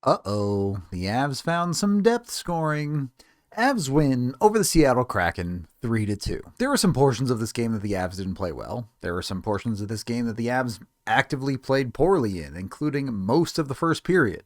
Uh-oh, the Avs found some depth scoring. Avs win over the Seattle Kraken 3-2. There were some portions of this game that the Avs didn't play well. There were some portions of this game that the Avs actively played poorly in, including most of the first period.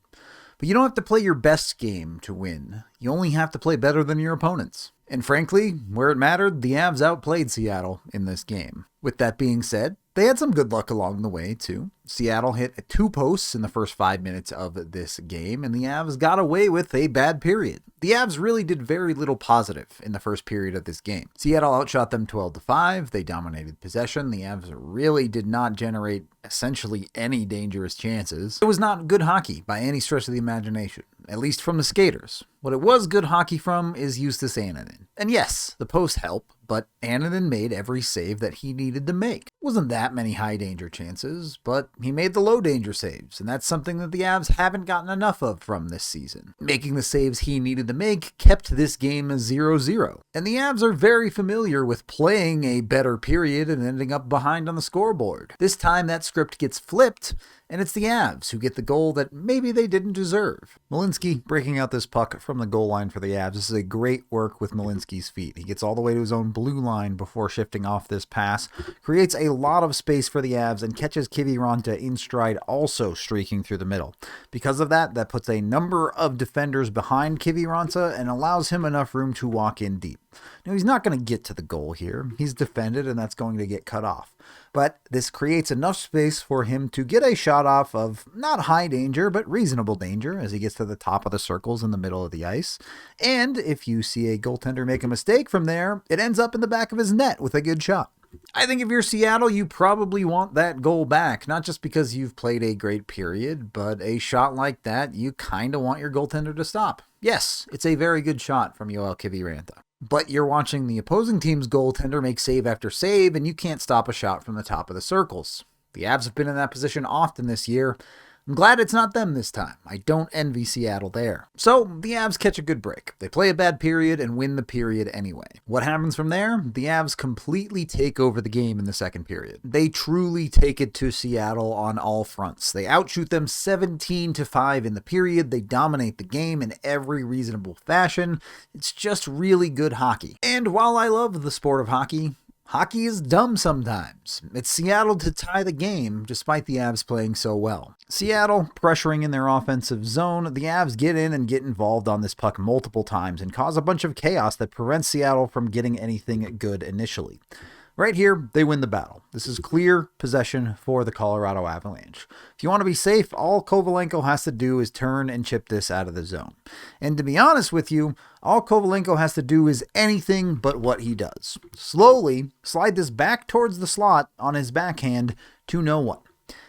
But you don't have to play your best game to win. You only have to play better than your opponents. And frankly, where it mattered, the Avs outplayed Seattle in this game. With that being said, they had some good luck along the way, too. Seattle hit 2 posts in the first 5 minutes of this game, and the Avs got away with a bad period. The Avs really did very little positive in the first period of this game. Seattle outshot them 12-5. They dominated possession. The Avs really did not generate essentially any dangerous chances. It was not good hockey by any stretch of the imagination, at least from the skaters. What it was good hockey from is Justus Annunen. And yes, the posts help, but Annunen made every save that he needed to make. Wasn't that many high danger chances, but he made the low danger saves, and that's something that the Avs haven't gotten enough of from this season. Making the saves he needed to make kept this game 0-0. And the Avs are very familiar with playing a better period and ending up behind on the scoreboard. This time that script gets flipped, and it's the Avs who get the goal that maybe they didn't deserve. Malinsky breaking out this puck from the goal line for the Avs. This is a great work with Malinsky's feet. He gets all the way to his own blue line before shifting off this pass, creates a lot of space for the Avs, and catches Kiviranta in stride, also streaking through the middle. Because of that, that puts a number of defenders behind Kiviranta and allows him enough room to walk in deep. Now, he's not going to get to the goal here. He's defended, and that's going to get cut off. But this creates enough space for him to get a shot off of not high danger, but reasonable danger as he gets to the top of the circles in the middle of the ice. And if you see a goaltender make a mistake from there, it ends up in the back of his net with a good shot. I think if you're Seattle, you probably want that goal back, not just because you've played a great period, but a shot like that, you kind of want your goaltender to stop. Yes, it's a very good shot from Joel Kiviranta. But you're watching the opposing team's goaltender make save after save, and you can't stop a shot from the top of the circles. The Avs have been in that position often this year. I'm glad it's not them this time. I don't envy Seattle there. So, the Avs catch a good break. They play a bad period and win the period anyway. What happens from there? The Avs completely take over the game in the second period. They truly take it to Seattle on all fronts. They outshoot them 17-5 in the period. They dominate the game in every reasonable fashion. It's just really good hockey. And while I love the sport of hockey is dumb sometimes. It's Seattle to tie the game, despite the Avs playing so well. Seattle pressuring in their offensive zone. The Avs get in and get involved on this puck multiple times and cause a bunch of chaos that prevents Seattle from getting anything good initially. Right here, they win the battle. This is clear possession for the Colorado Avalanche. If you want to be safe, all Kovalenko has to do is turn and chip this out of the zone. And to be honest with you, all Kovalenko has to do is anything but what he does. Slowly slide this back towards the slot on his backhand to no one.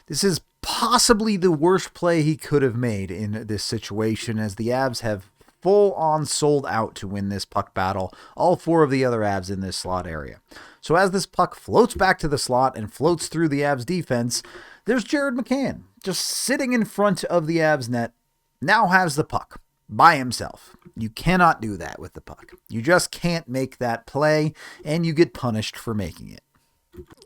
This is possibly the worst play he could have made in this situation, as the Avs have full-on sold out to win this puck battle, all 4 of the other Avs in this slot area. So as this puck floats back to the slot and floats through the Avs defense, there's Jared McCann, just sitting in front of the Avs net, now has the puck by himself. You cannot do that with the puck. You just can't make that play, and you get punished for making it.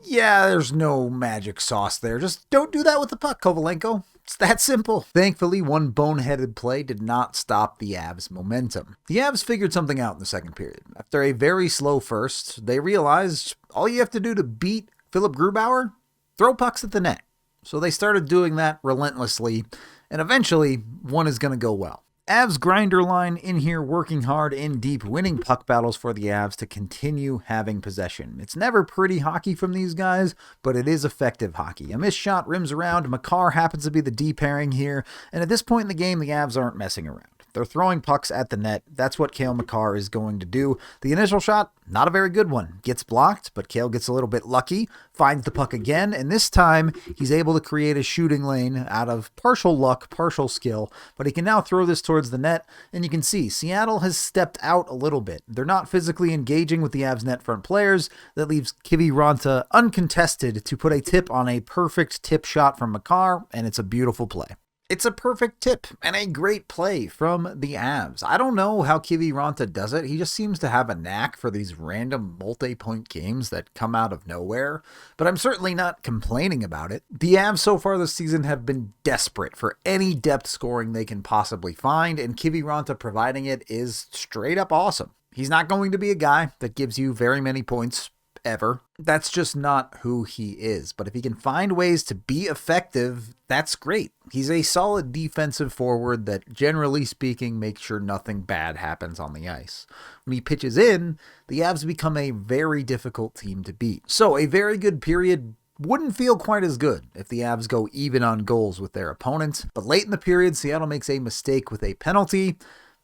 Yeah, there's no magic sauce there. Just don't do that with the puck, Kovalenko. It's that simple. Thankfully, one boneheaded play did not stop the Avs' momentum. The Avs figured something out in the second period. After a very slow first, they realized all you have to do to beat Philip Grubauer, throw pucks at the net. So they started doing that relentlessly, and eventually, one is going to go well. Avs grinder line in here working hard in deep, winning puck battles for the Avs to continue having possession. It's never pretty hockey from these guys, but it is effective hockey. A missed shot rims around. Makar happens to be the D pairing here, and at this point in the game, the Avs aren't messing around. They're throwing pucks at the net. That's what Cale Makar is going to do. The initial shot, not a very good one. Gets blocked, but Cale gets a little bit lucky, finds the puck again, and this time he's able to create a shooting lane out of partial luck, partial skill, but he can now throw this towards the net, and you can see Seattle has stepped out a little bit. They're not physically engaging with the Avs net front players. That leaves Kiviranta uncontested to put a tip on a perfect tip shot from Makar, and it's a beautiful play. It's a perfect tip and a great play from the Avs. I don't know how Kiviranta does it. He just seems to have a knack for these random multi-point games that come out of nowhere, but I'm certainly not complaining about it. The Avs so far this season have been desperate for any depth scoring they can possibly find, and Kiviranta providing it is straight up awesome. He's not going to be a guy that gives you very many points ever. That's just not who he is. But if he can find ways to be effective, that's great. He's a solid defensive forward that, generally speaking, makes sure nothing bad happens on the ice. When he pitches in, the Avs become a very difficult team to beat. So a very good period wouldn't feel quite as good if the Avs go even on goals with their opponents. But late in the period, Seattle makes a mistake with a penalty,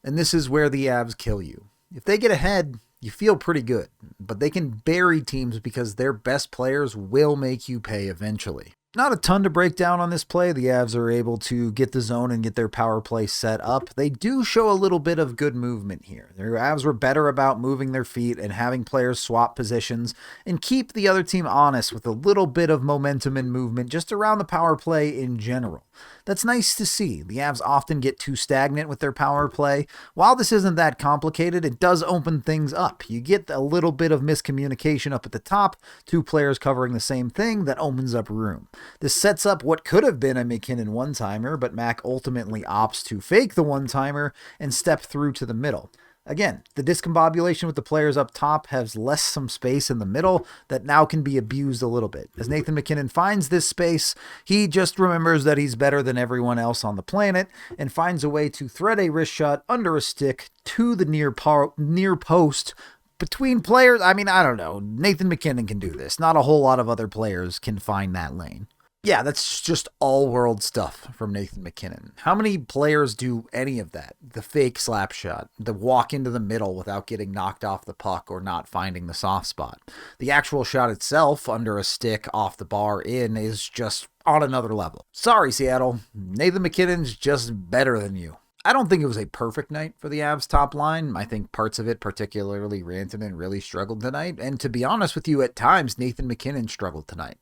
and this is where the Avs kill you. If they get ahead, you feel pretty good, but they can bury teams because their best players will make you pay eventually. Not a ton to break down on this play. The Avs are able to get the zone and get their power play set up. They do show a little bit of good movement here. Their Avs were better about moving their feet and having players swap positions and keep the other team honest with a little bit of momentum and movement just around the power play in general. That's nice to see. The Avs often get too stagnant with their power play. While this isn't that complicated, it does open things up. You get a little bit of miscommunication up at the top, two players covering the same thing, that opens up room. This sets up what could have been a MacKinnon one-timer, but Mac ultimately opts to fake the one-timer and step through to the middle. Again, the discombobulation with the players up top has less some space in the middle that now can be abused a little bit. As Nathan MacKinnon finds this space, he just remembers that he's better than everyone else on the planet and finds a way to thread a wrist shot under a stick to the near post between players. I don't know. Nathan MacKinnon can do this. Not a whole lot of other players can find that lane. Yeah, that's just all-world stuff from Nathan MacKinnon. How many players do any of that? The fake slap shot, the walk into the middle without getting knocked off the puck or not finding the soft spot. The actual shot itself, under a stick, off the bar, in, is just on another level. Sorry, Seattle. Nathan MacKinnon's just better than you. I don't think it was a perfect night for the Avs top line. I think parts of it, particularly Rantanen, really struggled tonight. And to be honest with you, at times, Nathan MacKinnon struggled tonight.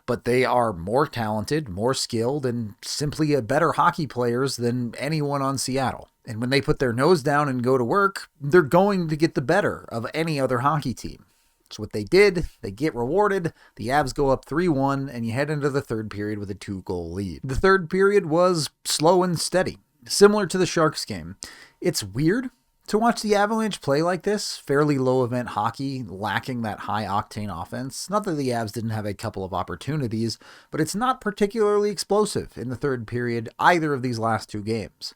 But they are more talented, more skilled, and simply a better hockey players than anyone on Seattle. And when they put their nose down and go to work, they're going to get the better of any other hockey team. It's what they did. They get rewarded. The Avs go up 3-1, and you head into the third period with a 2-goal lead. The third period was slow and steady, similar to the Sharks game. It's weird to watch the Avalanche play like this, fairly low-event hockey, lacking that high-octane offense. Not that the Avs didn't have a couple of opportunities, but it's not particularly explosive in the third period either of these last two games.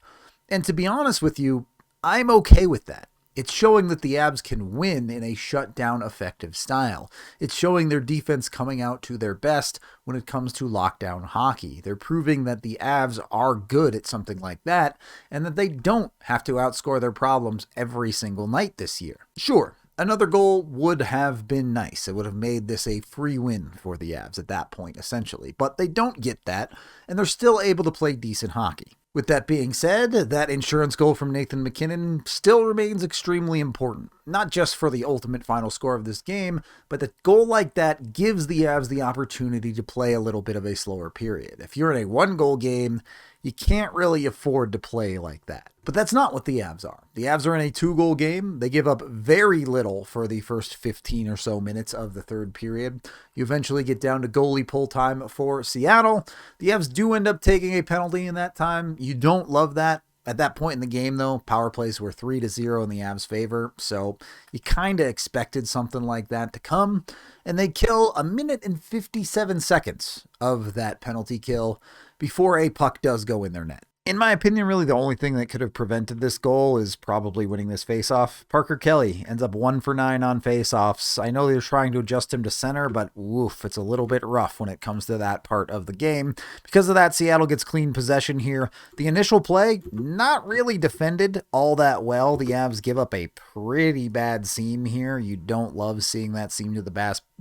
And to be honest with you, I'm okay with that. It's showing that the Avs can win in a shutdown effective style. It's showing their defense coming out to their best when it comes to lockdown hockey. They're proving that the Avs are good at something like that and that they don't have to outscore their problems every single night this year. Sure, another goal would have been nice. It would have made this a free win for the Avs at that point, essentially. But they don't get that, and they're still able to play decent hockey. With that being said, that insurance goal from Nathan MacKinnon still remains extremely important. Not just for the ultimate final score of this game, but a goal like that gives the Avs the opportunity to play a little bit of a slower period. If you're in a one-goal game, you can't really afford to play like that. But that's not what the Avs are. The Avs are in a 2-goal game. They give up very little for the first 15 or so minutes of the third period. You eventually get down to goalie pull time for Seattle. The Avs do end up taking a penalty in that time. You don't love that. At that point in the game, though, power plays were 3-0 in the Avs' favor, so you kind of expected something like that to come, and they kill 1 minute and 57 seconds of that penalty kill before a puck does go in their net. In my opinion, really the only thing that could have prevented this goal is probably winning this faceoff. Parker Kelly ends up 1 for 9 on faceoffs. I know they're trying to adjust him to center, but woof, it's a little bit rough when it comes to that part of the game. Because of that, Seattle gets clean possession here. The initial play, not really defended all that well. The Avs give up a pretty bad seam here. You don't love seeing that seam to the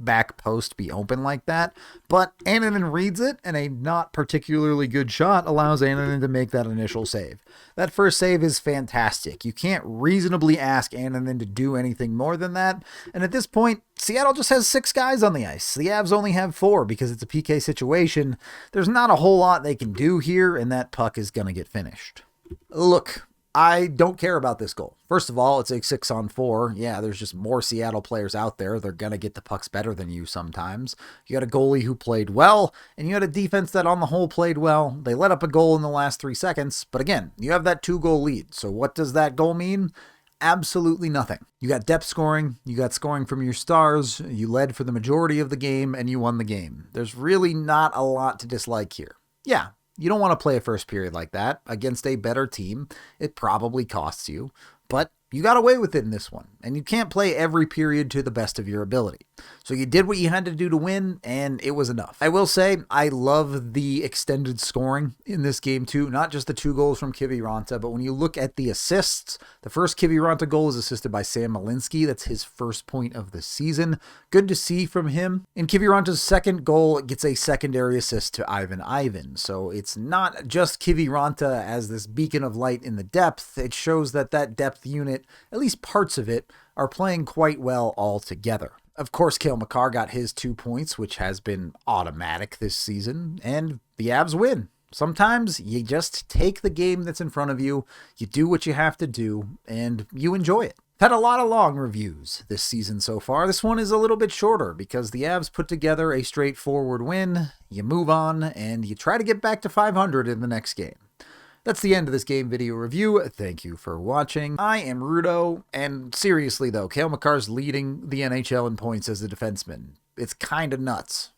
back post be open like that, but Annunen reads it, and a not particularly good shot allows Annunen to make that initial save. That first save is fantastic. You can't reasonably ask Annunen to do anything more than that, and at this point, Seattle just has 6 guys on the ice. The Avs only have 4 because it's a PK situation. There's not a whole lot they can do here, and that puck is going to get finished. Look, I don't care about this goal. First of all, it's a 6-on-4. Yeah, there's just more Seattle players out there. They're going to get the pucks better than you sometimes. You got a goalie who played well, and you had a defense that on the whole played well. They let up a goal in the last 3 seconds, but again, you have that 2-goal lead. So what does that goal mean? Absolutely nothing. You got depth scoring, you got scoring from your stars, you led for the majority of the game, and you won the game. There's really not a lot to dislike here. Yeah, you don't want to play a first period like that against a better team. It probably costs you, but you got away with it in this one, and you can't play every period to the best of your ability. So you did what you had to do to win, and it was enough. I will say, I love the extended scoring in this game too, not just the 2 goals from Kiviranta, but when you look at the assists, the first Kiviranta goal is assisted by Sam Malinsky. That's his first point of the season. Good to see from him. In Kiviranta's second goal, it gets a secondary assist to Ivan. So it's not just Kiviranta as this beacon of light in the depth. It shows that that depth unit, at least parts of it, are playing quite well all together. Of course, Cale Makar got his 2 points, which has been automatic this season, and the Avs win. Sometimes you just take the game that's in front of you, you do what you have to do, and you enjoy it. Had a lot of long reviews this season so far. This one is a little bit shorter because the Avs put together a straightforward win, you move on, and you try to get back to 500 in the next game. That's the end of this game video review. Thank you for watching. I am Rudo, and seriously though, Cale Makar's leading the NHL in points as a defenseman. It's kind of nuts.